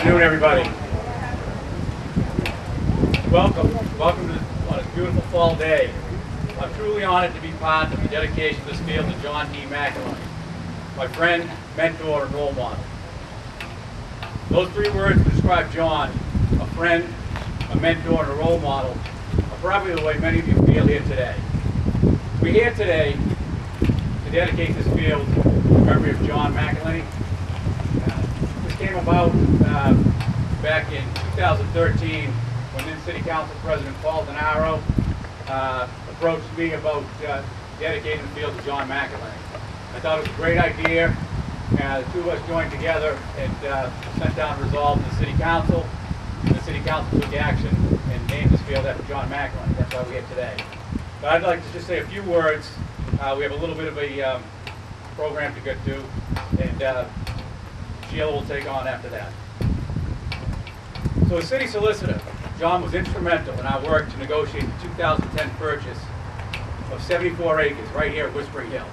afternoon, everybody. Welcome to on a beautiful fall day. I'm truly honored to be part of the dedication of this field to John D. McElhiney, my friend, mentor, and role model. Those three words to describe John, a friend, a mentor, and a role model, are probably the way many of you feel here today. We're here today to dedicate this field to the memory of John McElhiney. This came about back in 2013 when then City Council President Paul Denaro approached me about dedicating the field to John McElhiney. I thought it was a great idea. The two of us joined together and sent down a resolve to the City Council. And the City Council took action and named this field after John McElhiney. That's why we're here today. But I'd like to just say a few words. We have a little bit of a program to get to, and Sheila will take on after that. So as city solicitor, John was instrumental in our work to negotiate the 2010 purchase of 74 acres right here at Whispering Hill,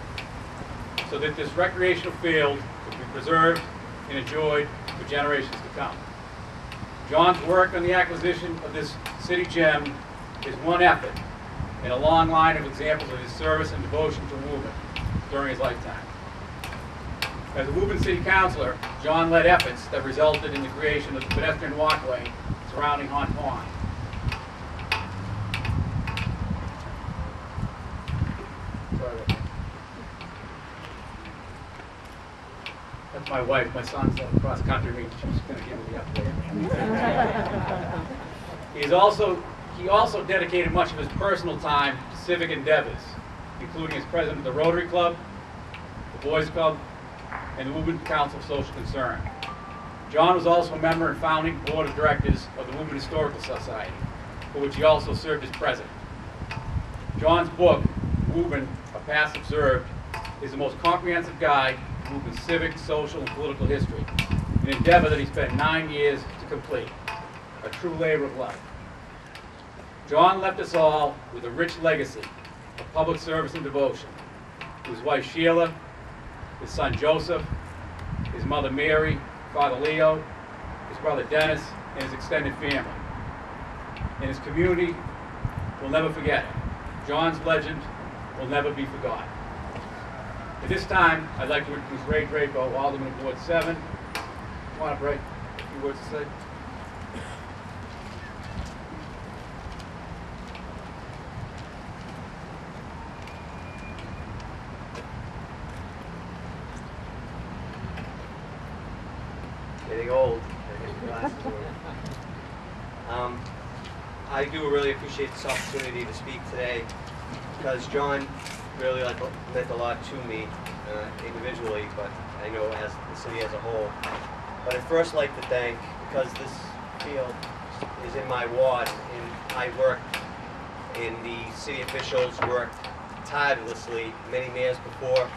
so that this recreational field could be preserved and enjoyed for generations to come. John's work on the acquisition of this city gem is one effort in a long line of examples of his service and devotion to Woburn during his lifetime. As a Woburn City Councilor, John led efforts that resulted in the creation of the pedestrian walkway surrounding Hunt Pond. That's my wife. My son's across country meet. She's going to give me the update. He also dedicated much of his personal time to civic endeavors, including as president of the Rotary Club, the Boys Club, and the Woburn Council of Social Concern. John was also a member and founding board of directors of the Woburn Historical Society, for which he also served as president. John's book, Woburn, A Past Observed, is the most comprehensive guide to Woburn's civic, social, and political history, an endeavor that he spent 9 years to complete, a true labor of love. John left us all with a rich legacy of public service and devotion to his wife Sheila, his son Joseph, his mother Mary, father Leo, his brother Dennis, and his extended family. And his community will never forget him. John's legend will never be forgotten. At this time, I'd like to introduce Ray Drapo, Alderman of Ward 7. Come on up, Ray. A few words to say. Getting old. I do really appreciate this opportunity to speak today because John really meant a lot to me individually, but I know as the city as a whole. But I'd first like to thank, because this field is in my ward, and I worked in the city officials, worked tirelessly, many mayors before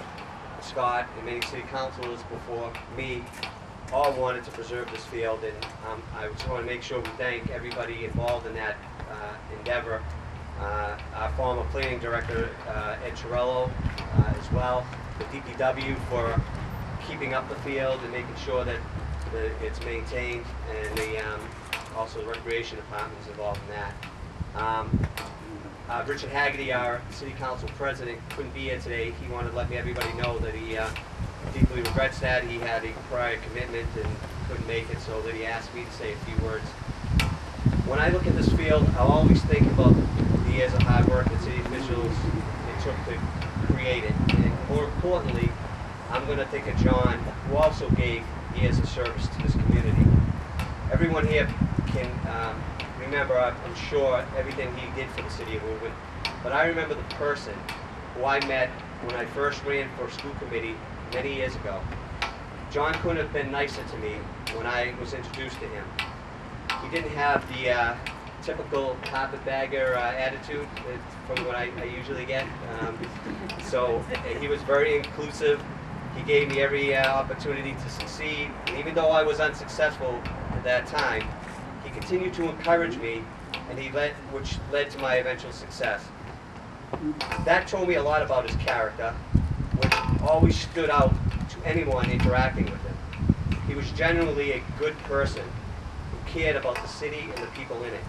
Scott and many city councilors before me all wanted to preserve this field, and I just want to make sure we thank everybody involved in that endeavor. Our former planning director, Ed Chiarello, as well, the DPW for keeping up the field and making sure that it's maintained, and also the recreation department is involved in that. Richard Haggerty, our city council president, couldn't be here today. He wanted to let everybody know that he deeply regrets that. He had a prior commitment and couldn't make it, so that he asked me to say a few words. When I look at this field, I'll always think about the years of hard work that city officials it took to create it. And more importantly, I'm going to think of John, who also gave years of service to this community. Everyone here can remember, I'm sure, everything he did for the city of Woburn. But I remember the person who I met when I first ran for school committee many years ago. John couldn't have been nicer to me when I was introduced to him. He didn't have the typical carpetbagger attitude from what I usually get. So he was very inclusive. He gave me every opportunity to succeed. And even though I was unsuccessful at that time, he continued to encourage me, and which led to my eventual success. That told me a lot about his character, which always stood out to anyone interacting with him. He was genuinely a good person, cared about the city and the people in it.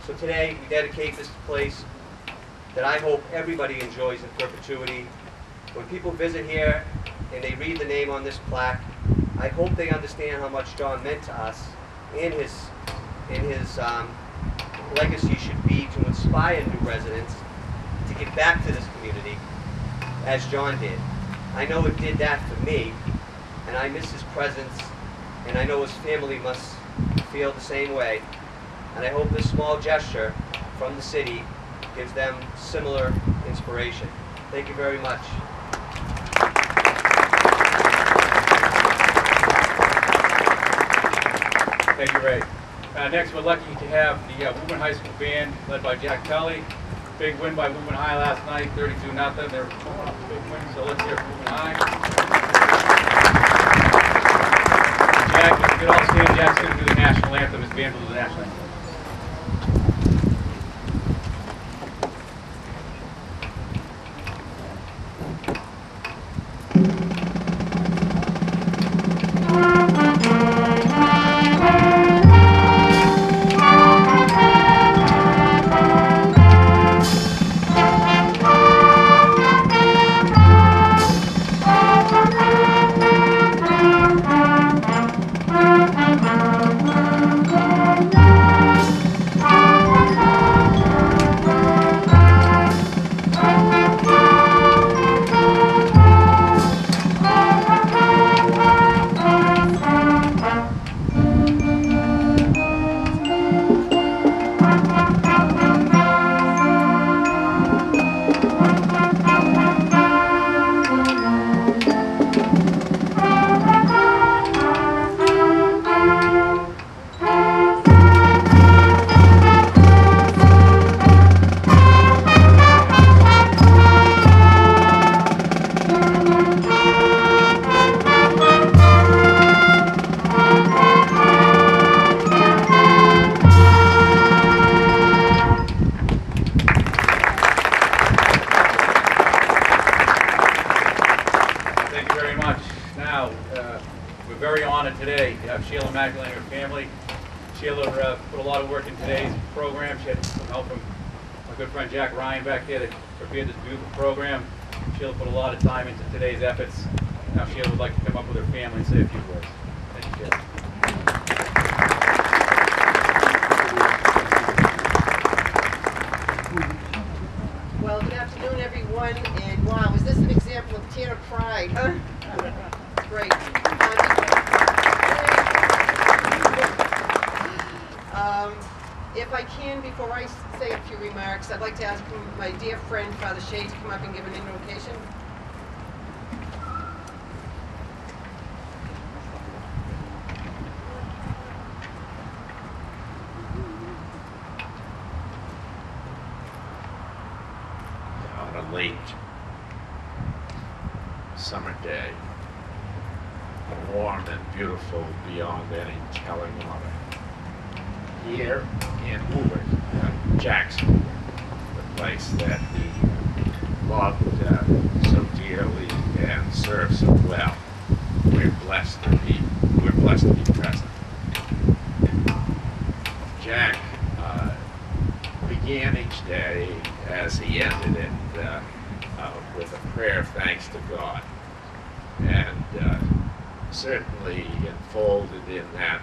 So today, we dedicate this place that I hope everybody enjoys in perpetuity. When people visit here and they read the name on this plaque, I hope they understand how much John meant to us, and his legacy should be to inspire new residents to get back to this community as John did. I know it did that for me, and I miss his presence, and I know his family must feel the same way. And I hope this small gesture from the city gives them similar inspiration. Thank you very much. Thank you, Ray. Next, we're lucky to have the Woburn High School band led by Jack Kelly. Big win by Woburn High last night, 32-0. They're pulling off a big win, so let's hear it from Woburn High. Jack, if you could all stand, Jack's going to do the national anthem. His band will do the national anthem. Sheila McElhiney and her family. Sheila put a lot of work in today's program. She had some help from my good friend Jack Ryan back there that prepared this beautiful program. Sheila put a lot of time into today's efforts. Now Sheila would like to come up with her family and say a few words. Thank you, Sheila. Well, good afternoon, everyone. And wow, is this an example of tear of pride? Huh? Great. If I can, before I say a few remarks, I'd like to ask my dear friend, Father Shea, to come up and give an invocation. On a late summer day, warm and beautiful beyond any telling of it. Here in Woburn, Jackson, the place that he loved so dearly and served so well. We're blessed to be present. Jack began each day as he ended it with a prayer of thanks to God, and certainly enfolded in that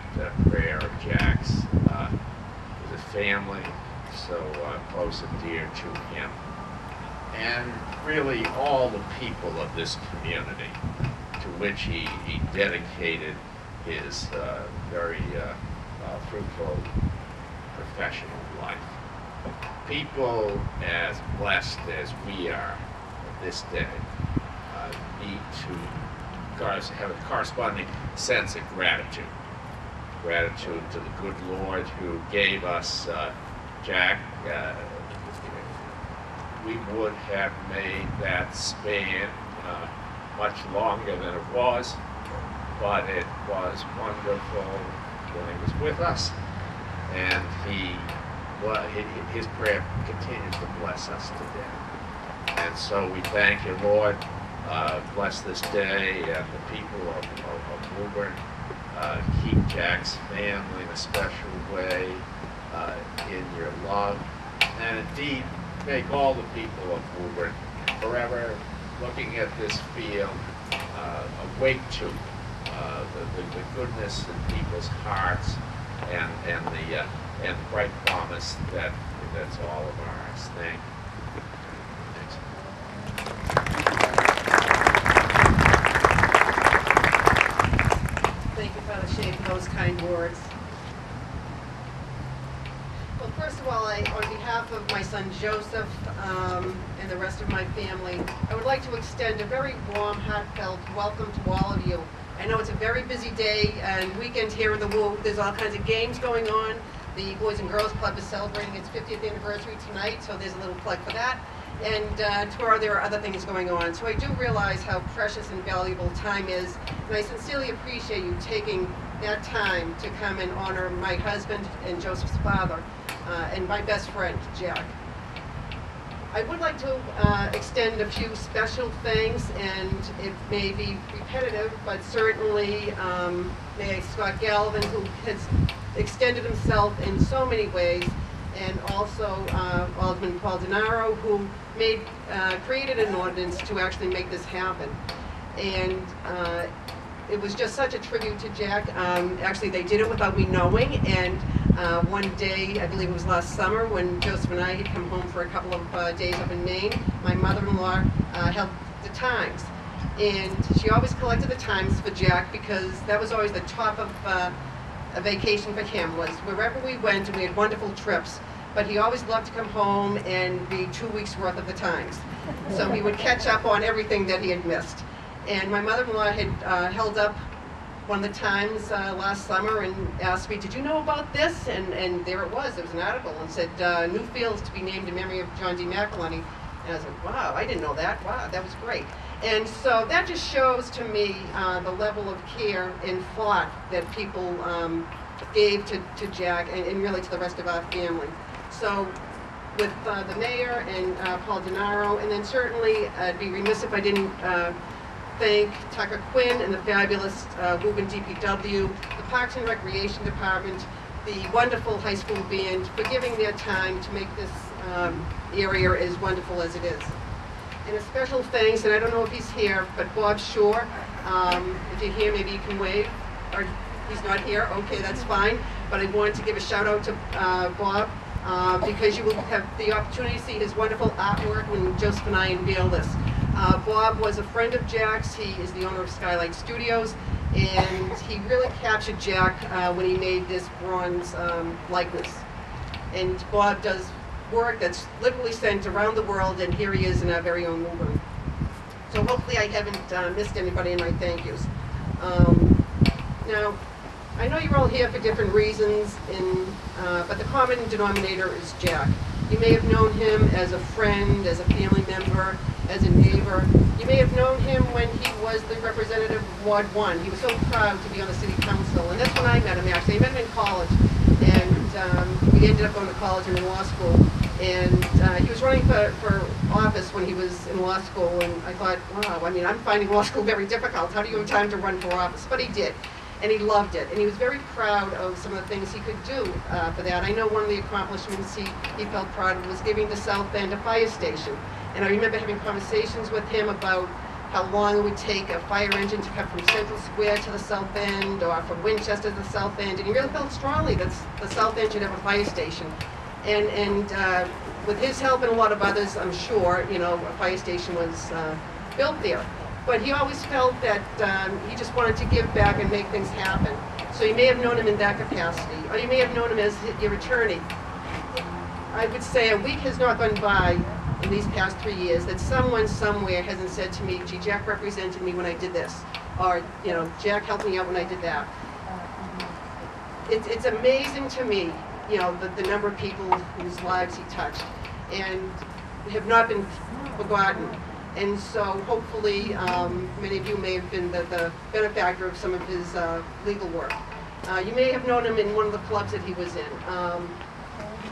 prayer of Jack's was a family so close and dear to him, and really all the people of this community to which he dedicated his very fruitful professional life. People as blessed as we are this day need to have a corresponding sense of gratitude. Gratitude to the good Lord who gave us Jack. We would have made that span much longer than it was, but it was wonderful when he was with us, and his prayer continues to bless us today. And so we thank you, Lord. Bless this day and the people of Woburn. keep Jack's family in a special way in your love, and indeed make all the people of Woburn forever looking at this field awake to the goodness in people's hearts and the bright promise that's all of ours. Thank you. Thank you, Father Shea, for those kind words. Well, first of all, on behalf of my son Joseph and the rest of my family, I would like to extend a very warm, heartfelt welcome to all of you. I know it's a very busy day and weekend here in the Woo. There's all kinds of games going on. The Boys and Girls Club is celebrating its 50th anniversary tonight, so there's a little plug for that. And tomorrow there are other things going on. So I do realize how precious and valuable time is, and I sincerely appreciate you taking that time to come and honor my husband and Joseph's father, and my best friend, Jack. I would like to extend a few special thanks, and it may be repetitive, but certainly may Scott Galvin, who has extended himself in so many ways, and also Alderman Paul Denaro, who created an ordinance to actually make this happen. And it was just such a tribute to Jack. Actually, they did it without me knowing, and one day, I believe it was last summer, when Joseph and I had come home for a couple of days up in Maine, my mother-in-law held the Times. And she always collected the Times for Jack, because that was always the top of a vacation for him, was wherever we went, and we had wonderful trips. But he always loved to come home and read 2 weeks' worth of the Times. So he would catch up on everything that he had missed. And my mother-in-law had held up one of the Times last summer and asked me, "Did you know about this?" And there it was. There was an article and said, "New fields to be named in memory of John D. McElhiney." And I was like, wow, I didn't know that. Wow, that was great. And so that just shows to me the level of care and thought that people gave to Jack and really to the rest of our family. So with the mayor and Paul Denaro, and then certainly I'd be remiss if I didn't thank Tucker Quinn and the fabulous Woburn DPW, the Parks and Recreation Department, the wonderful high school band for giving their time to make this area as wonderful as it is. And a special thanks, and I don't know if he's here, but Bob Shore, if you're here, maybe you can wave. Or he's not here, okay, that's fine. But I wanted to give a shout out to Bob, because you will have the opportunity to see his wonderful artwork when Joseph and I unveil this. Bob was a friend of Jack's. He is the owner of Skylight Studios, and he really captured Jack when he made this bronze likeness. And Bob does work that's literally sent around the world, and here he is in our very own Woburn. So hopefully I haven't missed anybody in my thank yous. Now, I know you're all here for different reasons, but the common denominator is Jack. You may have known him as a friend, as a family member, as a neighbor. You may have known him when he was the representative of Ward 1. He was so proud to be on the city council, and that's when I met him, actually. I met him in college, and we ended up going to college and law school. And he was running for office when he was in law school, and I thought, wow, I mean, I'm finding law school very difficult. How do you have time to run for office? But he did, and he loved it, and he was very proud of some of the things he could do for that. I know one of the accomplishments he felt proud of was giving the South End a fire station. And I remember having conversations with him about how long it would take a fire engine to come from Central Square to the South End, or from Winchester to the South End, and he really felt strongly that the South End should have a fire station. And with his help and a lot of others, I'm sure, you know, a fire station was built there. But he always felt that he just wanted to give back and make things happen. So you may have known him in that capacity, or you may have known him as your attorney. I would say a week has not gone by in these past 3 years that someone somewhere hasn't said to me, gee, Jack represented me when I did this, or, you know, Jack helped me out when I did that. It's amazing to me, you know, the number of people whose lives he touched and have not been forgotten. And so hopefully many of you may have been the benefactor of some of his legal work. You may have known him in one of the clubs that he was in.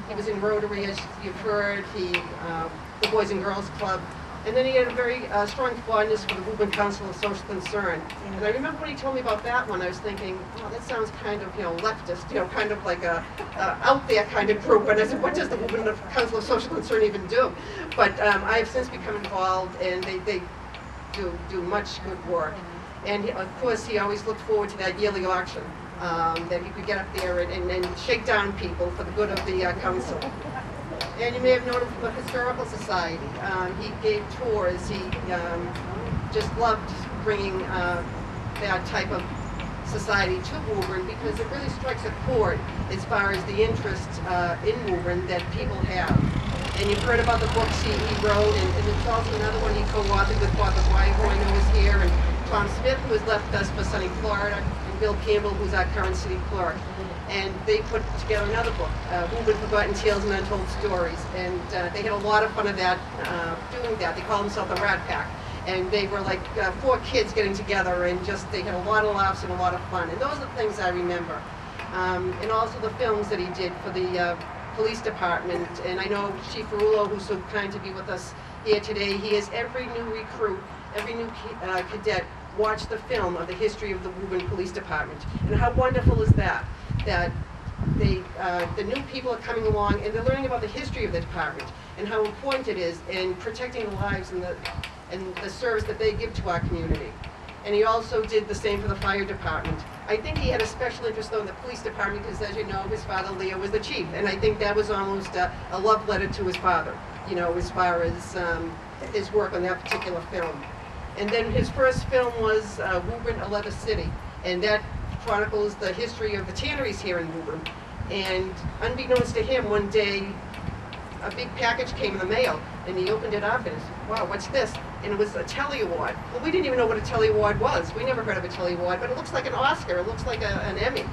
He was in Rotary, as you've heard, the Boys and Girls Club. And then he had a very strong fondness for the Woburn Council of Social Concern. And I remember when he told me about that one, I was thinking, oh, that sounds kind of, leftist, kind of like a out there kind of group. And I said, what does the Woburn Council of Social Concern even do? But I have since become involved, and they do much good work. And of course, he always looked forward to that yearly auction, that he could get up there and shake down people for the good of the council. And you may have known him from the Historical Society. He gave tours. He just loved bringing that type of society to Woburn, because it really strikes a chord as far as the interest in Woburn that people have. And you've heard about the books he wrote, and there's also another one he co-authored with Father White, who I know is here, and Tom Smith, who has left us for sunny Florida, and Bill Campbell, who's our current city clerk. And they put together another book, Woburn Forgotten Tales and Untold Stories. And they had a lot of fun of that, doing that. They call themselves the Rat Pack. And they were like 4 kids getting together, and they had a lot of laughs and a lot of fun. And those are the things I remember. And also the films that he did for the police department. And I know Chief Ferrulo, who's so kind to be with us here today, he has every new recruit, every new cadet watch the film of the history of the Woburn Police Department. And how wonderful is that? That the new people are coming along and they're learning about the history of the department and how important it is in protecting the lives and the service that they give to our community. And he also did the same for the fire department. I think he had a special interest though in the police department because, as you know, his father Leo was the chief, and I think that was almost a love letter to his father, as far as his work on that particular film. And then his first film was Woburn, a Leather City, and that chronicles the history of the tanneries here in Woburn. And unbeknownst to him, one day a big package came in the mail, and he opened it up and he said, wow, what's this? And it was a Telly Award. Well, we didn't even know what a Telly Award was. We never heard of a Telly Award, but it looks like an Oscar. It looks like an Emmy.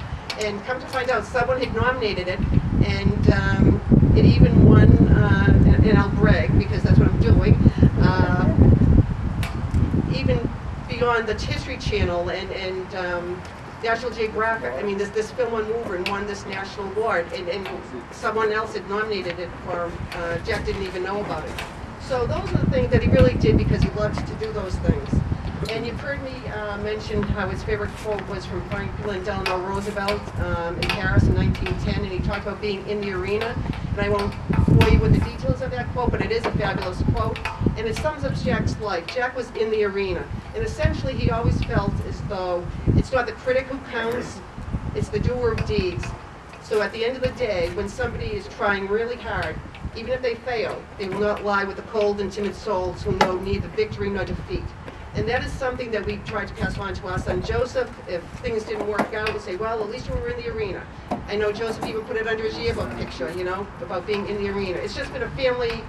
And come to find out, someone had nominated it, and it even won, and I'll brag because that's what I'm doing, even beyond the History Channel and National Geographic. I mean, this film on Woburn won this national award, and someone else had nominated it for, Jack didn't even know about it. So those are the things that he really did because he loved to do those things. And you've heard me mention how his favorite quote was from Franklin Delano Roosevelt in Paris in 1910, and he talked about being in the arena. And I won't bore you with the details of that quote, but it is a fabulous quote. And it sums up Jack's life. Jack was in the arena. And essentially he always felt as though it's not the critic who counts, it's the doer of deeds. So at the end of the day, when somebody is trying really hard, even if they fail, they will not lie with the cold and timid souls who know neither victory nor defeat. And that is something that we tried to pass on to our son Joseph. If things didn't work out, we say, well, at least we were in the arena. I know Joseph even put it under his yearbook picture, about being in the arena. It's just been a family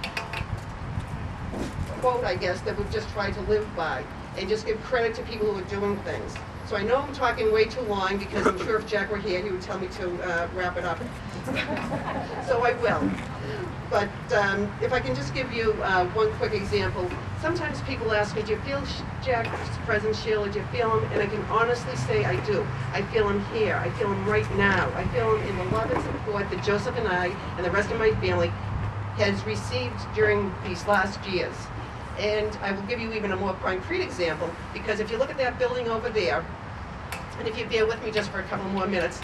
quote, I guess, that we've just tried to live by and just give credit to people who are doing things. So I know I'm talking way too long because I'm sure if Jack were here, he would tell me to wrap it up. So I will. But if I can just give you one quick example. Suppose people ask me, do you feel Jack's presence, Sheila? Do you feel him? And I can honestly say I do. I feel him here. I feel him right now. I feel him in the love and support that Joseph and I and the rest of my family has received during these last years. And I will give you even a more concrete example, because if you look at that building over there, and if you bear with me just for a couple more minutes,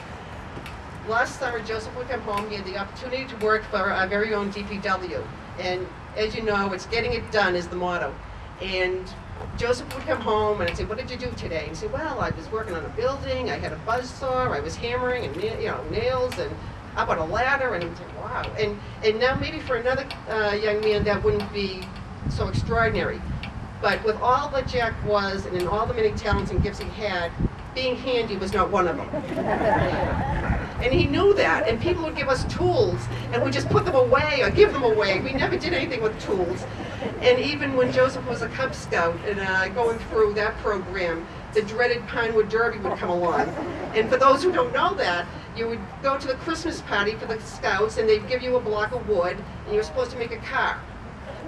last summer Joseph would come home. He had the opportunity to work for our very own DPW. And as you know, it's getting it done is the motto. And Joseph would come home and I'd say, what did you do today? And he'd say, well, I was working on a building, I had a buzzsaw, I was hammering and nails, and how about a ladder? And he'd say, wow. And now maybe for another young man that wouldn't be so extraordinary. But with all that Jack was and in all the many talents and gifts he had, being handy was not one of them. And he knew that, and people would give us tools, and we just put them away or give them away. We never did anything with tools. And even when Joseph was a Cub Scout and going through that program, the dreaded Pinewood Derby would come along. And for those who don't know that, you would go to the Christmas party for the Scouts, and they'd give you a block of wood, and you were supposed to make a car.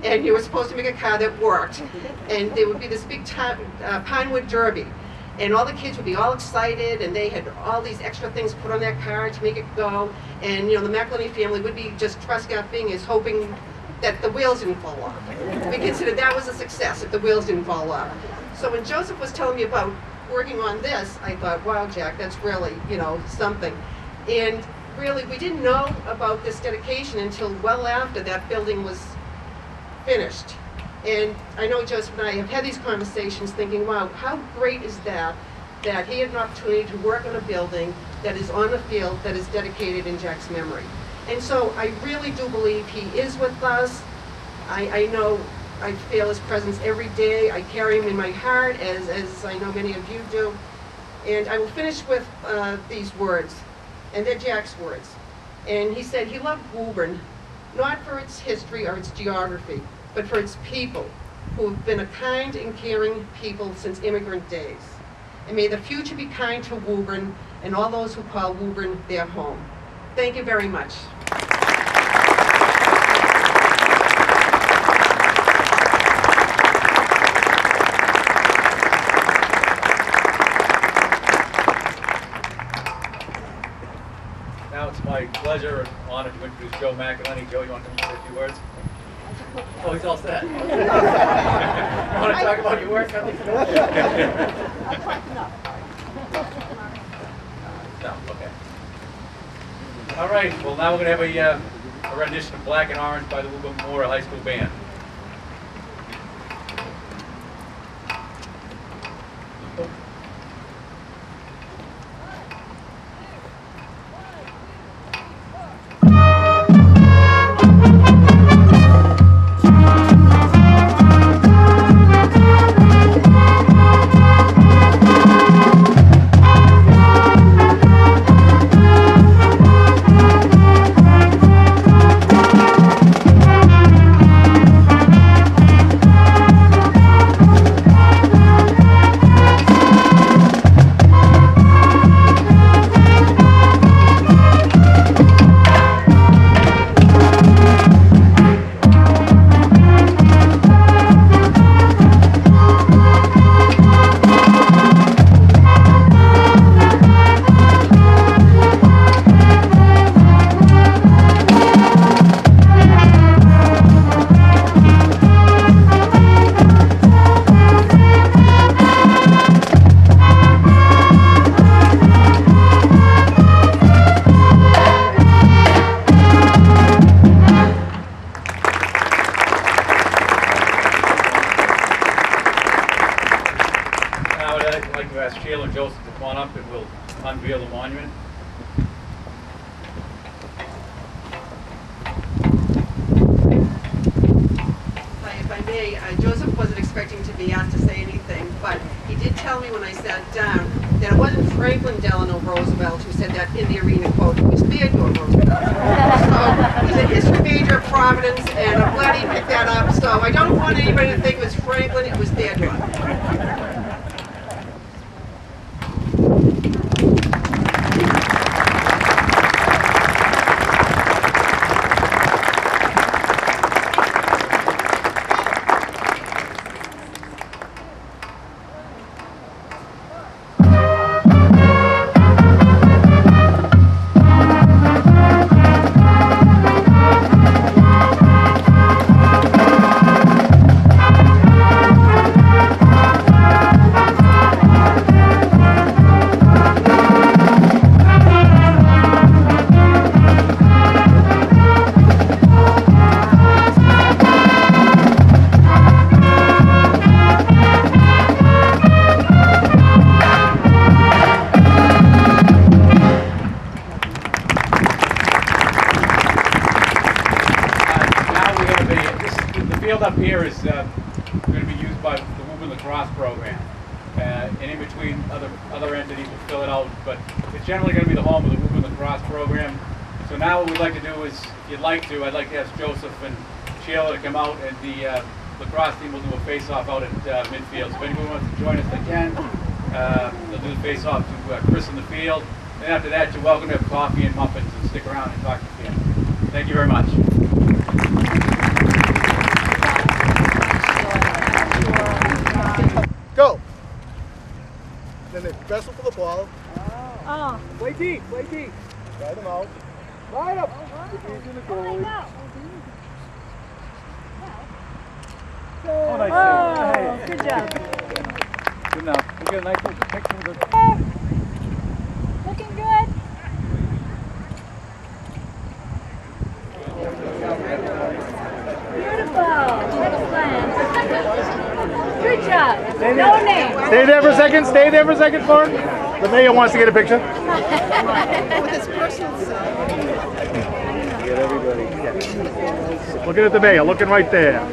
And you were supposed to make a car that worked. And there would be this big Pinewood Derby. And all the kids would be all excited, and they had all these extra things put on that car to make it go. And the McElhiney family would be just tresgaffing, is hoping that the wheels didn't fall off. We considered that was a success, that the wheels didn't fall off. So when Joseph was telling me about working on this, I thought, wow, Jack, that's really, something. And really, we didn't know about this dedication until well after that building was finished. And I know Joseph and I have had these conversations thinking, wow, how great is that he had an opportunity to work on a building that is on the field that is dedicated in Jack's memory. And so I really do believe he is with us. I know I feel his presence every day. I carry him in my heart, as I know many of you do. And I will finish with these words, and they're Jack's words. And he said he loved Woburn, not for its history or its geography, but for its people, who have been a kind and caring people since immigrant days. And may the future be kind to Woburn and all those who call Woburn their home. Thank you very much. Now it's my pleasure and honor to introduce Joe McElhiney. Joe, you want to come say a few words? Oh, he's all set. You want to talk about your work? No, okay. All right, well now we're going to have a rendition of Black and Orange by the Woburn Memorial High School Band. Unveil the monument. If I may, Joseph wasn't expecting to be asked to say anything, but he did tell me when I sat down that it wasn't Franklin Delano Roosevelt who said that in the arena quote, it was Theodore Roosevelt. So he's a history major at Providence, and I'm glad he picked that up. So I don't want anybody to think it was Franklin, it was Theodore. Up here is going to be used by the Woburn Lacrosse program, and in between other entities will fill it out, but it's generally going to be the home of the Woburn Lacrosse program. So now what we'd like to do is, if you'd like to, I'd like to ask Joseph and Sheila to come out, and the lacrosse team will do a face-off out at midfield. So if anyone wants to join us, they can. They'll do the face-off to Chris in the field. Then after that, you're welcome to have coffee and muffins and stick around and talk to the family. Thank you very much. Go. Then they wrestle for the ball. Oh. Play deep, play deep. Ride them out. Ride up. The in the goal. Good job. Good enough. We get a nice little picture of the... Looking good. Beautiful. Excellent. Good job. No name. Stay there for a second. Stay there for a second, Lauren. The mayor wants to get a picture. With his personal self. Get everybody. Looking at the mayor, looking right there.